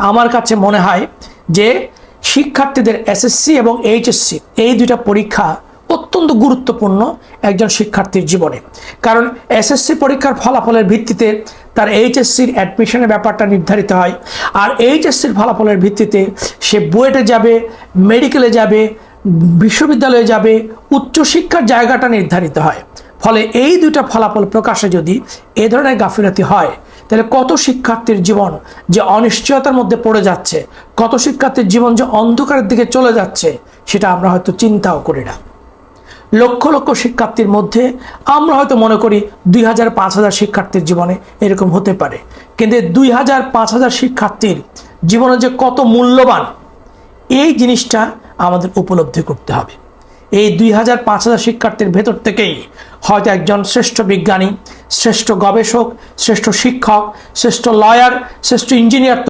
আমার কাছে মনে হয় যে শিক্ষার্থীদের এসএসসি এবং এইচএসসি এই দুইটা পরীক্ষা অত্যন্ত গুরুত্বপূর্ণ একজন শিক্ষার্থীর জীবনে। কারণ এসএসসি পরীক্ষার ফলাফলের ভিত্তিতে তার এইচএসসির অ্যাডমিশনের ব্যাপারটা নির্ধারিত হয়, আর এইচএসসির ফলাফলের ভিত্তিতে সে বুয়েটে যাবে, মেডিকেলে যাবে, বিশ্ববিদ্যালয়ে যাবে, উচ্চশিক্ষার জায়গাটা নির্ধারিত হয়। ফলে এই দুইটা ফলাফল প্রকাশে যদি এ ধরনের গাফিলতি হয়, তাহলে কত শিক্ষার্থীর জীবন যে অনিশ্চয়তার মধ্যে পড়ে যাচ্ছে, কত শিক্ষার্থীর জীবন যে অন্ধকারের দিকে চলে যাচ্ছে, সেটা আমরা হয়তো চিন্তাও করি না। লক্ষ লক্ষ শিক্ষার্থীর মধ্যে আমরা হয়তো মনে করি 2000-5000 শিক্ষার্থীর জীবনে এরকম হতে পারে, কিন্তু 2000-5000 শিক্ষার্থীর জীবনে যে কত মূল্যবান, এই জিনিসটা আমাদের উপলব্ধি করতে হবে। এই 2000-5000 শিক্ষার্থীর ভেতর থেকেই হয়তো একজন শ্রেষ্ঠ বিজ্ঞানী, শ্রেষ্ঠ গবেষক, শ্রেষ্ঠ শিক্ষক, শ্রেষ্ঠ লয়ার, শ্রেষ্ঠ ইঞ্জিনিয়ার